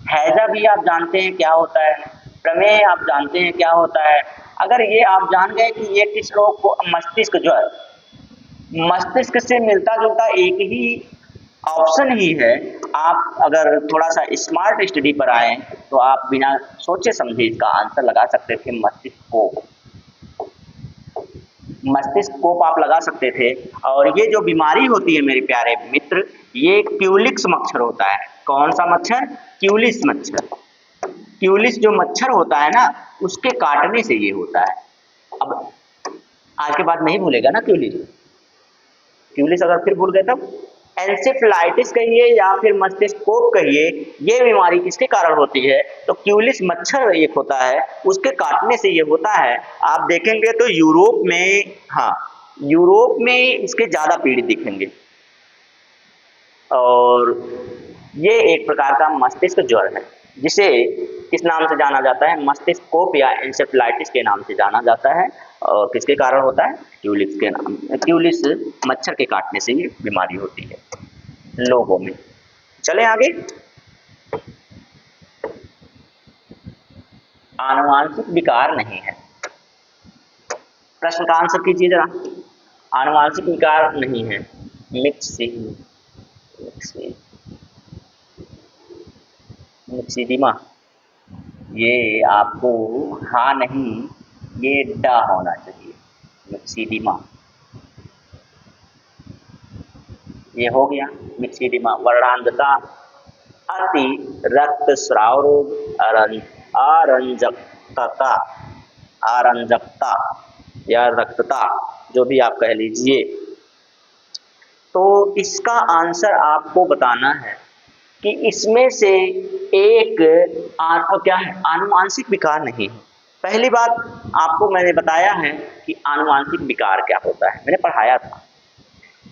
[SPEAKER 1] हैजा भी आप जानते हैं क्या होता है, प्रमेय आप जानते हैं क्या होता है। अगर ये आप जान गए कि ये किस रोग को, मस्तिष्क ज्वर, मस्तिष्क से मिलता जुलता एक ही ऑप्शन ही है। आप अगर थोड़ा सा स्मार्ट स्टडी पर आए तो आप बिना सोचे समझे इसका आंसर लगा सकते थे, मस्तिष्क कोप आप लगा सकते थे। और ये जो बीमारी होती है मेरे प्यारे मित्र, ये क्यूलिक्स मच्छर होता है। कौन सा मच्छर, क्यूलिस मच्छर। क्यूलिस जो मच्छर होता है ना, उसके काटने से ये होता है। अब आज के बाद नहीं भूलेगा ना क्यूलिस अगर फिर भूल गए तब। एंसेफ्लाइटिस कहिए या फिर मस्तिष्क कोप कहिए, ये बीमारी किसके कारण होती है, तो क्यूलिस मच्छर एक होता है, उसके काटने से ये होता है। आप देखेंगे तो यूरोप में इसके ज्यादा पीड़ित दिखेंगे। और ये एक प्रकार का मस्तिष्क ज्वर है जिसे किस नाम से जाना जाता है, मस्तिष्क कोप या एंसेफ्लाइटिस के नाम से जाना जाता है। और किसके कारण होता है, क्यूलिस मच्छर के काटने से ये बीमारी होती है लोगों में। चलें आगे। आनुवांशिक विकार नहीं है, प्रश्न का आंसर कीजिए जरा। आनुवांशिक विकार नहीं है, मिक्सिडिमा, ये आपको हाँ नहीं, ये डा होना चाहिए, मिक्सिडिमा। ये हो गया मिक्सिडिमा। वर्णांधता, अति रक्तस्राव रोग, आरंजकता, आरंजकता या रक्तता, जो भी आप कह लीजिए। तो इसका आंसर आपको बताना है कि इसमें से एक क्या है, आनुवांशिक विकार नहीं है। पहली बात आपको मैंने बताया है कि आनुवांशिक विकार क्या होता है, मैंने पढ़ाया था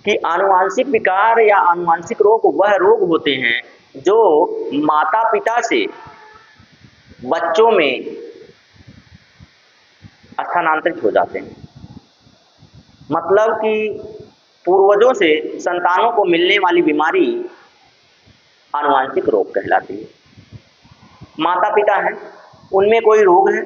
[SPEAKER 1] कि आनुवांशिक विकार या आनुवांशिक रोग वह रोग होते हैं जो माता पिता से बच्चों में स्थानांतरित हो जाते हैं। मतलब कि पूर्वजों से संतानों को मिलने वाली बीमारी आनुवांशिक रोग कहलाती है। माता पिता हैं, उनमें कोई रोग है,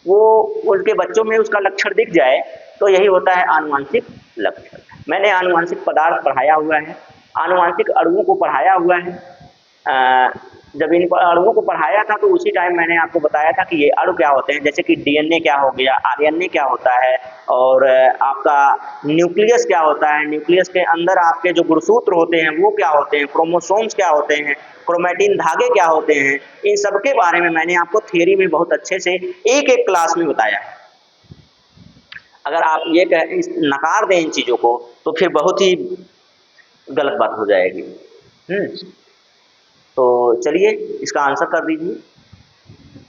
[SPEAKER 1] वो उनके बच्चों में उसका लक्षण दिख जाए तो यही होता है आनुवांशिक लक्षण। मैंने आनुवांशिक पदार्थ पढ़ाया हुआ है, आनुवांशिक अणुओं को पढ़ाया हुआ है। जब इन अणुओं को पढ़ाया था तो उसी टाइम मैंने आपको बताया था कि ये अणु क्या होते हैं, जैसे कि डीएनए क्या हो गया, आरएनए क्या होता है, और आपका न्यूक्लियस क्या होता है, न्यूक्लियस के अंदर आपके जो गुणसूत्र होते हैं वो क्या होते हैं, क्रोमोसोम्स क्या होते हैं, क्रोमैटिन धागे क्या होते हैं, इन सब के बारे में मैंने आपको थियरी में बहुत अच्छे से एक एक क्लास में बताया है। अगर आप ये नकार दें इन चीज़ों को तो फिर बहुत ही गलत बात हो जाएगी। तो चलिए इसका आंसर कर दीजिए,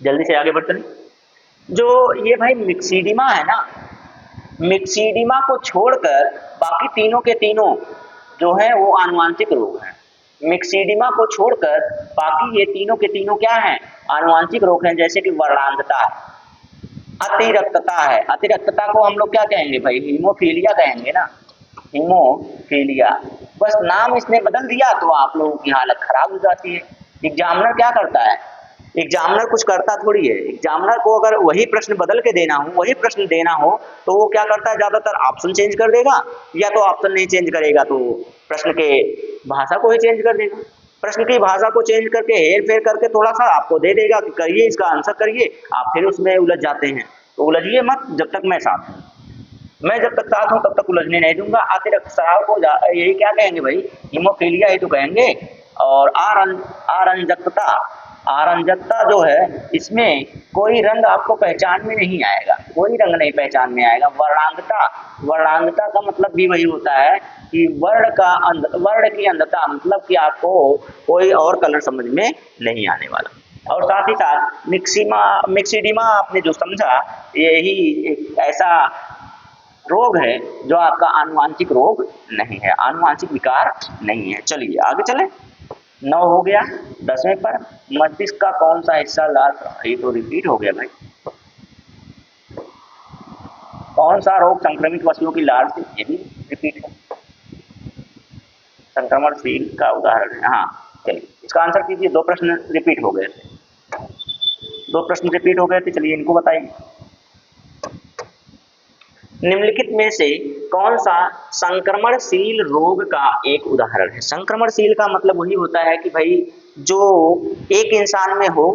[SPEAKER 1] जल्दी से आगे बढ़ चलें। जो ये भाई मिक्सीडिमा है ना, मिक्सीडिमा को छोड़कर बाकी तीनों के तीनों जो है वो आनुवांशिक रोग हैं। मिक्सीडिमा को छोड़कर बाकी ये तीनों के तीनों क्या हैं, आनुवांशिक रोग हैं। जैसे कि वर्णांधता, अतिरक्तता है, अतिरक्तता को हम लोग क्या कहेंगे भाई, हीमोफीलिया कहेंगे ना, हीमोफीलिया। बस नाम इसने बदल दिया तो आप लोगों की हालत खराब हो जाती है। एग्जामिनर क्या करता है, एग्जामिनर कुछ करता थोड़ी है। एग्जामिनर को अगर वही प्रश्न बदल के देना हो, वही प्रश्न देना हो तो वो क्या करता है, ज्यादातर ऑप्शन चेंज कर देगा, या तो ऑप्शन नहीं चेंज करेगा तो प्रश्न के भाषा को ही चेंज कर देगा। प्रश्न की भाषा को चेंज करके हेर फेर करके थोड़ा सा आपको दे देगा कि करिए इसका आंसर करिए, आप फिर उसमें उलझ जाते हैं। तो उलझिए मत, जब तक मैं साथ हूँ, मैं जब तक साथ हूँ तब तक उलझने नहीं दूंगा। अतिरिक्त स्राव को यही क्या कहेंगे भाई, हीमोफीलिया ही तो कहेंगे। और आरंजकता, आरंजकता जो है इसमें कोई रंग आपको पहचान में नहीं आएगा, कोई रंग नहीं पहचान में आएगा। वर्णांधता, वर्णांधता का मतलब भी वही होता है कि वर्ण की अंधता, मतलब कि आपको कोई और कलर समझ में नहीं आने वाला। और साथ ही साथ मिक्सीडिमा आपने जो समझा, यही एक ऐसा रोग है जो आपका आनुवांशिक रोग नहीं है, आनुवांशिक विकार नहीं है। चलिए आगे चलें। 9 हो गया। 10वें पर मस्तिष्क का कौन सा हिस्सा लाल, ये तो रिपीट हो गया भाई। कौन सा रोग संक्रमित वस्तुओं की लाल से, ये भी रिपीट है, संक्रमणशील का उदाहरण है। हाँ चलिए इसका आंसर कीजिए। 2 प्रश्न रिपीट हो गए थे, 2 प्रश्न रिपीट हो गए थे, चलिए इनको बताइए। निम्नलिखित में से कौन सा संक्रमणशील रोग का एक उदाहरण है। संक्रमणशील का मतलब वही होता है कि भाई जो एक इंसान में हो,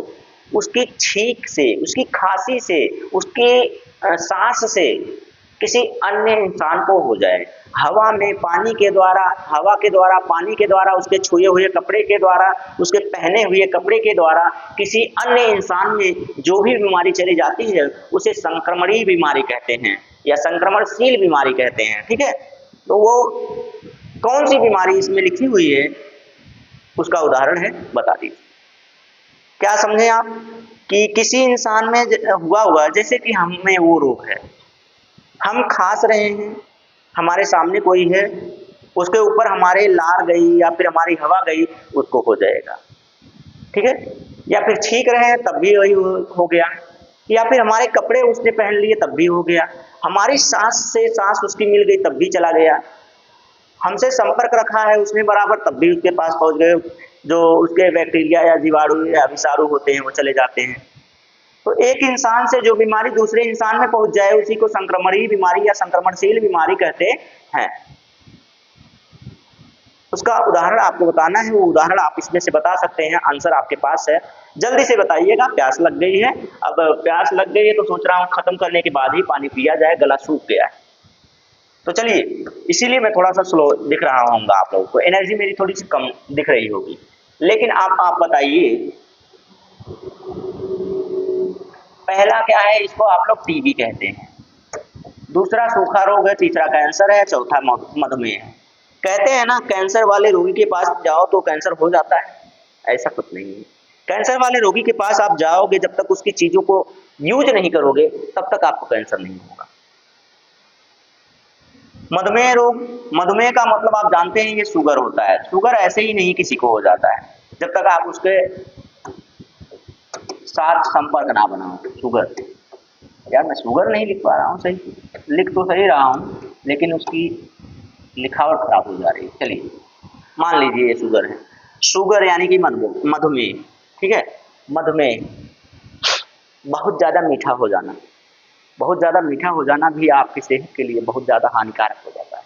[SPEAKER 1] उसकी छींक से, उसकी खांसी से, उसकी सांस से किसी अन्य इंसान को हो जाए, हवा में पानी के द्वारा, हवा के द्वारा, पानी के द्वारा, उसके छुए हुए कपड़े के द्वारा, उसके पहने हुए कपड़े के द्वारा किसी अन्य इंसान में जो भी बीमारी चली जाती है उसे संक्रमणीय बीमारी कहते हैं या संक्रमणशील बीमारी कहते हैं। ठीक है, तो वो कौन सी बीमारी इसमें लिखी हुई है उसका उदाहरण है, बता दीजिए। क्या समझे आप कि किसी इंसान में हुआ, जैसे कि हम में वो रोग है, हम खांस रहे हैं, हमारे सामने कोई है, उसके ऊपर हमारे लार गई या फिर हमारी हवा गई, उसको हो जाएगा। ठीक है, या फिर छींक रहे हैं तब भी वही हो गया, या फिर हमारे कपड़े उसने पहन लिए तब भी हो गया, हमारी सांस से सांस उसकी मिल गई तब भी चला गया, हमसे संपर्क रखा है उसने बराबर तब भी उसके पास पहुंच गए, जो उसके बैक्टीरिया या जीवाणु या विषाणु होते हैं वो चले जाते हैं। तो एक इंसान से जो बीमारी दूसरे इंसान में पहुंच जाए उसी को संक्रमणीय बीमारी या संक्रमणशील बीमारी कहते हैं। उसका उदाहरण आपको बताना है, वो उदाहरण आप इसमें से बता सकते हैं, आंसर आपके पास है, जल्दी से बताइएगा। प्यास लग गई है, अब प्यास लग गई है तो सोच रहा हूँ खत्म करने के बाद ही पानी पिया जाए, गला सूख गया है। तो चलिए, इसीलिए मैं थोड़ा सा स्लो दिख रहा होऊंगा आप लोगों को, एनर्जी मेरी थोड़ी सी कम दिख रही होगी, लेकिन आप बताइए पहला क्या है, इसको आप लोग टीबी कहते हैं, दूसरा सूखा रोग है, तीसरा कैंसर है, चौथा मधुमेह है। कहते हैं ना कैंसर वाले रोगी के पास जाओ तो कैंसर हो जाता है, ऐसा कुछ नहीं है। कैंसर वाले रोगी के पास आप जाओगे, जब तक उसकी चीजों को यूज नहीं करोगे तब तक आपको कैंसर नहीं होगा। मधुमेह रोग, मधुमेह का मतलब आप जानते हैं ये शुगर होता है। शुगर ऐसे ही नहीं किसी को हो जाता है, जब तक आप उसके साथ संपर्क ना बनाओ। शुगर, यार मैं शुगर नहीं लिख पा रहा हूँ, सही लिख तो सही रहा हूँ लेकिन उसकी लिखावट खराब हो जा रही है। चलिए मान लीजिए ये शुगर है, शुगर यानी कि मधुमेह, ठीक है। मधुमेह बहुत ज़्यादा मीठा हो जाना, बहुत ज़्यादा मीठा हो जाना भी आपकी सेहत के लिए बहुत ज़्यादा हानिकारक हो जाता है,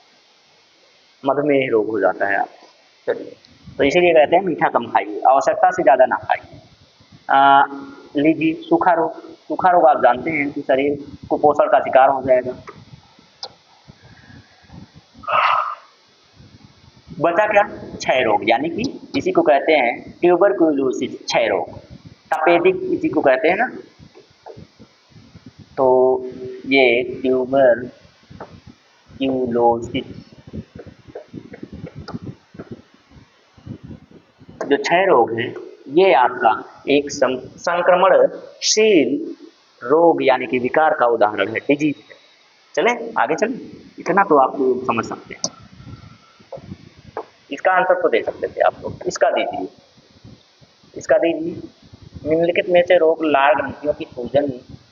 [SPEAKER 1] मधुमेह रोग हो जाता है आपको। चलिए तो इसीलिए कहते हैं मीठा कम खाइए, आवश्यकता से ज़्यादा ना खाइए। लीजिए सूखा रोग, सूखा रोग आप जानते हैं कि शरीर कुपोषण का शिकार हो जाएगा। बचा क्या, क्षय रोग, यानी कि इसी को कहते हैं ट्यूबरकुलोसिस, क्षय रोग। तपेदिक इसी को कहते हैं ना, तो ये ट्यूबरक्यूलोसिस जो क्षय रोग है, ये आपका एक संक्रमणशील रोग यानी कि विकार का उदाहरण है, डिजीज है। चले आगे चलें, इतना तो आप लोग समझ सकते हैं। इसका आंसर तो दे सकते थे आप लोग, इसका दीजिए, इसका दीजिए। निम्नलिखित में से रोग लाल ग्रंथियों की सूजन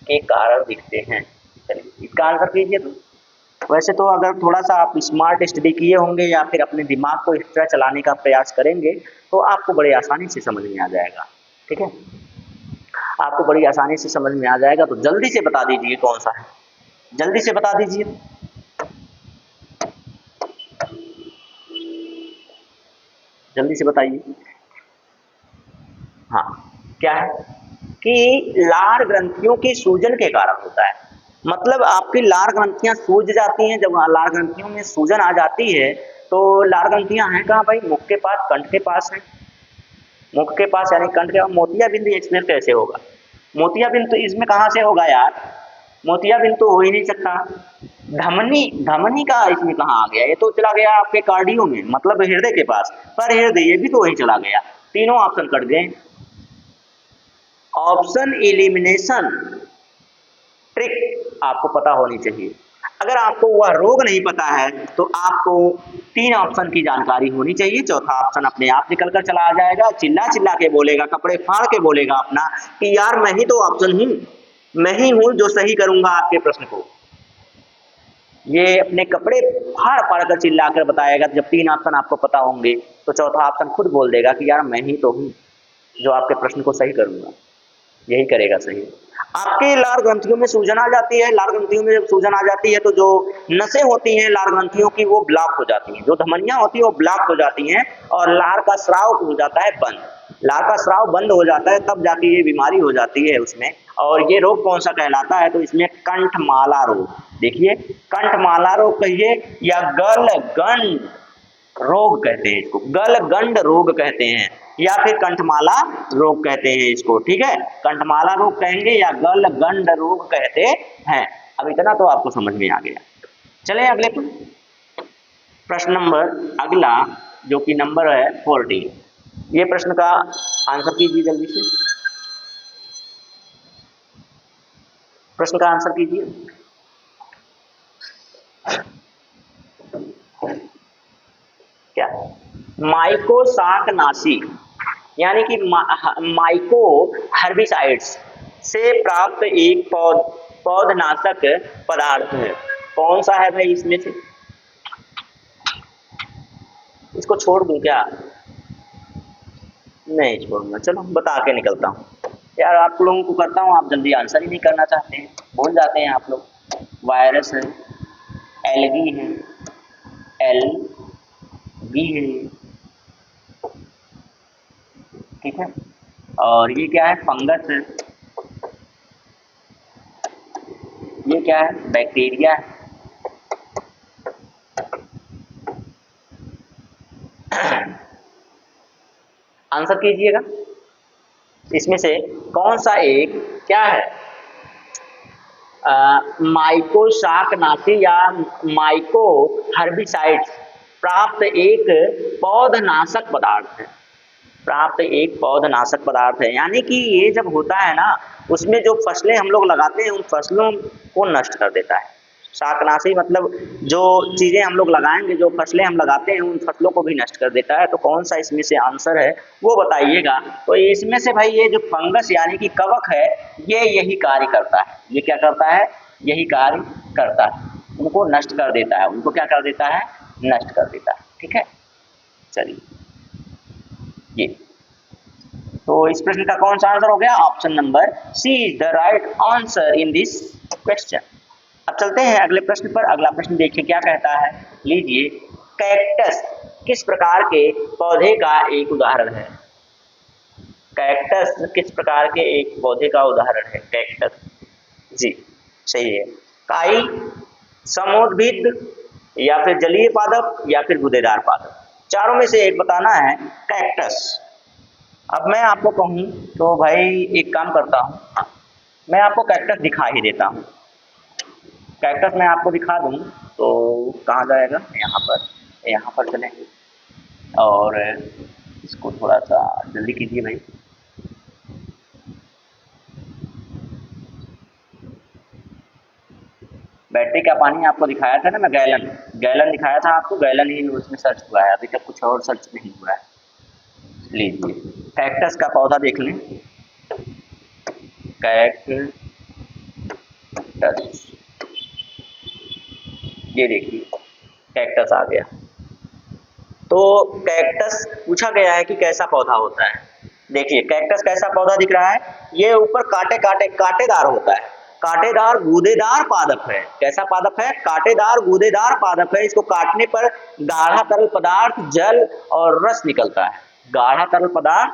[SPEAKER 1] के कारण दिखते हैं। चलिए इसका आंसर कीजिए। तो वैसे तो अगर थोड़ा सा आप स्मार्ट स्टडी किए होंगे या फिर अपने दिमाग को इस तरह चलाने का प्रयास करेंगे तो आपको बड़े आसानी से समझ में आ जाएगा, ठीक है, आपको बड़ी आसानी से समझ में आ जाएगा। तो जल्दी से बता दीजिए कौन सा है, जल्दी से बता दीजिए। जल्दी से बताइए। हाँ क्या है कि लार ग्रंथियों की सूजन के कारण होता है, मतलब आपकी लार ग्रंथियां सूज जाती हैं। जब लार ग्रंथियों में सूजन आ जाती है तो लार ग्रंथियां हैं कहाँ भाई, मुख के पास, कंठ के पास है। मुख के पास यानी कंठ के पास। मोतियाबिंद एक्सप्रेस कैसे होगा, मोतियाबिंद तो इसमें कहाँ से होगा यार, मोतियाबिंद तो हो ही नहीं सकता। धमनी, धमनी का इसमें कहाँ आ गया, ये तो चला गया आपके कार्डियो में, मतलब हृदय के पास, पर हृदय ये भी तो वहीं चला गया। तीनों ऑप्शन कट गए। ऑप्शन एलिमिनेशन ट्रिक आपको पता होनी चाहिए। अगर आपको वह रोग नहीं पता है तो आपको 3 ऑप्शन की जानकारी होनी चाहिए। चौथा ऑप्शन अपने आप निकल कर चला आ जाएगा, चिल्ला चिल्ला के बोलेगा, कपड़े फाड़ के बोलेगा अपना कि यार मैं ही तो ऑप्शन हूं, मैं ही हूं जो सही करूंगा आपके प्रश्न को। ये अपने कपड़े फाड़ फाड़ कर चिल्ला कर बताएगा। जब 3 ऑप्शन आपको पता होंगे तो चौथा ऑप्शन खुद बोल देगा कि यार मैं ही तो हूं जो आपके प्रश्न को सही करूंगा, यही करेगा सही। आपके लार ग्रंथियों में सूजन आ जाती है, लार ग्रंथियों में जब सूजन आ जाती है तो जो नसें होती हैं लार ग्रंथियों की वो ब्लॉक हो जाती हैं, जो धमनियां होती हैं वो ब्लॉक हो जाती हैं और लार का स्राव हो जाता है बंद। लार का स्राव बंद हो जाता है तब जाके ये बीमारी हो जाती है उसमें। और ये रोग कौन सा कहलाता है, तो इसमें कंठमाला रोग, देखिए कंठमाला रोग कहिए या गलगंड रोग कहते हैं इसको, गलगंड रोग कहते हैं या फिर कंठमाला रोग कहते हैं इसको, ठीक है। कंठमाला रोग कहेंगे या गलगंड रोग कहते हैं। अब इतना तो आपको समझ में आ गया। चले अगले प्रश्न नंबर, अगला जो कि नंबर है 14, ये प्रश्न का आंसर कीजिए जल्दी से, प्रश्न का आंसर कीजिए। क्या, माइको शाकनाशी यानी कि माइको हर्बिसाइड्स से प्राप्त एक पौधनाशक पदार्थ है, कौन सा है भाई इसमें से, इसको छोड़ दूं क्या, नहीं छोड़ूंगा, चलो बता के निकलता हूँ। यार आप लोगों को करता हूँ, आप जल्दी आंसर ही नहीं करना चाहते हैं, भूल जाते हैं आप लोग। वायरस है, एलगी है, एलगी है, ठीक है, और ये क्या है, फंगस है, ये क्या है, बैक्टीरिया है। आंसर कीजिएगा, इसमें से कौन सा एक क्या है, माइकोशाकनाशी या माइको हर्बिसाइड्स प्राप्त एक पौधनाशक पदार्थ है। प्राप्त एक पौधनाशक पदार्थ है, यानी कि ये जब होता है ना, उसमें जो फसलें हम लोग लगाते हैं उन फसलों को नष्ट कर देता है। शाकनाशी मतलब जो चीज़ें हम लोग लगाएंगे, जो फसलें हम लगाते हैं उन फसलों को भी नष्ट कर देता है। तो कौन सा इसमें से आंसर है वो बताइएगा। तो इसमें से भाई ये जो फंगस यानी कि कवक है, ये यही कार्य करता है। ये क्या करता है? यही कार्य करता है, उनको नष्ट कर देता है। उनको क्या कर देता है? नष्ट कर देता है। ठीक है, चलिए ये तो इस प्रश्न का कौन सा आंसर हो गया? Option number C is the right answer in this question. अब चलते हैं अगले प्रश्न पर। अगला प्रश्न देखिए क्या कहता है, लीजिए। कैक्टस किस प्रकार के पौधे का एक उदाहरण है? कैक्टस किस प्रकार के एक पौधे का उदाहरण है? कैक्टस, जी सही है। काई, समोद्भिद, या फिर जलीय पादप, या फिर गूदेदार पादप, चारों में से एक बताना है। कैक्टस। अब मैं आपको कहूँ तो भाई एक काम करता हूँ, मैं आपको कैक्टस दिखा ही देता हूँ। कैक्टस मैं आपको दिखा दूँ तो कहाँ जाएगा? यहाँ पर चलेंगे और इसको थोड़ा सा जल्दी कीजिए भाई। बैटरी का पानी आपको दिखाया था ना मैं, गैलन दिखाया था आपको, गैलन ही उसमें सर्च हुआ है, अभी तक कुछ और सर्च नहीं हुआ है। लीजिए कैक्टस का पौधा देख लें। कैक्टस, ये देखिए कैक्टस आ गया। तो कैक्टस पूछा गया है कि कैसा पौधा होता है। देखिए कैक्टस कैसा पौधा दिख रहा है, ये ऊपर कांटेदार होता है, कांटेदार गूदेदार पादप है। कैसा पादप है? कांटेदार गूदेदार पादप है। इसको काटने पर गाढ़ा तरल पदार्थ, जल और रस निकलता है। गाढ़ा तरल पदार्थ,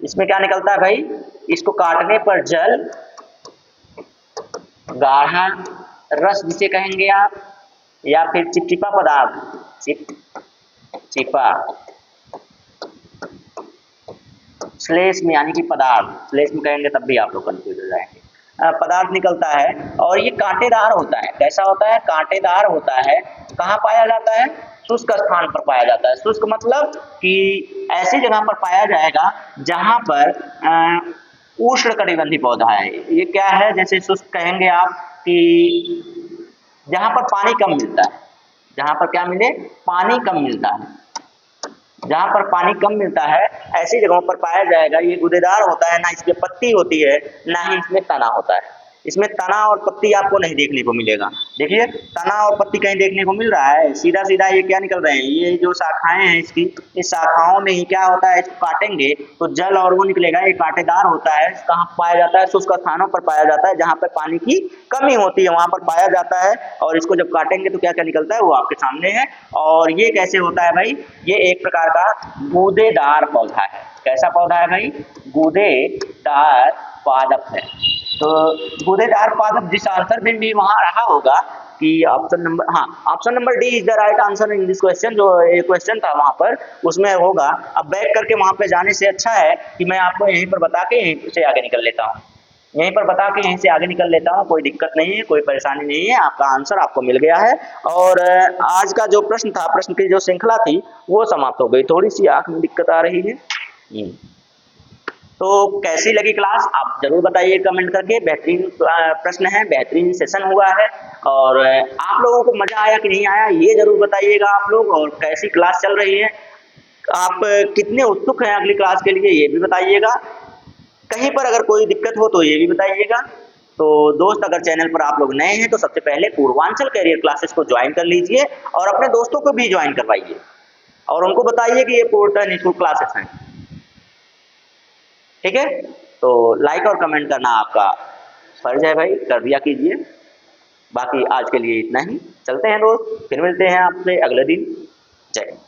[SPEAKER 1] इसमें क्या निकलता है भाई? इसको काटने पर जल, गाढ़ा रस जिसे कहेंगे आप, या फिर चिपचिपा पदार्थ, चिपचिपा श्लेष में, यानी कि पदार्थ, श्लेष में कहेंगे तब भी आप लोग कंफ्यूज हो जाएंगे। पदार्थ निकलता है और ये कांटेदार होता है। कैसा होता है? कांटेदार होता है। कहाँ पाया जाता है? शुष्क स्थान पर पाया जाता है। शुष्क मतलब कि ऐसी जगह पर पाया जाएगा जहाँ पर उष्णकटिबंधीय पौधा है। ये क्या है? जैसे शुष्क कहेंगे आप कि जहाँ पर पानी कम मिलता है, जहाँ पर क्या मिले? पानी कम मिलता है। जहाँ पर पानी कम मिलता है ऐसी जगहों पर पाया जाएगा। ये गूदेदार होता है, ना इसमें पत्ती होती है ना ही इसमें तना होता है। इसमें तना और पत्ती आपको नहीं देखने को मिलेगा। देखिए तना और पत्ती कहीं देखने को मिल रहा है? सीधा सीधा ये क्या निकल रहे हैं? ये जो शाखाएं हैं इसकी, इस शाखाओं में ही क्या होता है? इसको काटेंगे तो जल और वो निकलेगा। ये कांटेदार होता है। कहाँ पाया जाता है? शुष्क स्थानों पर पाया जाता है, जहाँ पर पानी की कमी होती है वहाँ पर पाया जाता है। और इसको जब काटेंगे तो क्या क्या निकलता है वो आपके सामने है। और ये कैसे होता है भाई? ये एक प्रकार का गूदेदार पौधा है। कैसा पौधा है भाई? गूदेदार पादप है। तो गूदेदार पादप जिस आंसर में भी वहां रहा होगा कि option number D is the right answer in this question. जो ये क्वेश्चन था वहां पर उसमें होगा। अब बैक करके वहां पे जाने से अच्छा है कि मैं आपको यहीं पर बता के यहीं से आगे निकल लेता हूँ। यहीं पर बता के यहीं से आगे निकल लेता हूँ। कोई दिक्कत नहीं है, कोई परेशानी नहीं है। आपका आंसर आपको मिल गया है। और आज का जो प्रश्न था, प्रश्न की जो श्रृंखला थी वो समाप्त हो गई। थोड़ी सी आंख में दिक्कत आ रही है। तो कैसी लगी क्लास आप जरूर बताइए कमेंट करके। बेहतरीन प्रश्न है, बेहतरीन सेशन हुआ है। और आप लोगों को मजा आया कि नहीं आया ये जरूर बताइएगा आप लोग। और कैसी क्लास चल रही है, आप कितने उत्सुक हैं अगली क्लास के लिए ये भी बताइएगा। कहीं पर अगर कोई दिक्कत हो तो ये भी बताइएगा। तो दोस्त अगर चैनल पर आप लोग नए हैं तो सबसे पहले पूर्वांचल कैरियर क्लासेस को ज्वाइन कर लीजिए और अपने दोस्तों को भी ज्वाइन करवाइए और उनको बताइए कि ये पूर्णतः निःशुल्क क्लासेस हैं। ठीक है, तो लाइक और कमेंट करना आपका फर्ज है भाई, कर दिया कीजिए। बाकी आज के लिए इतना ही, चलते हैं दोस्त, फिर मिलते हैं आपसे अगले दिन। जय हिंद।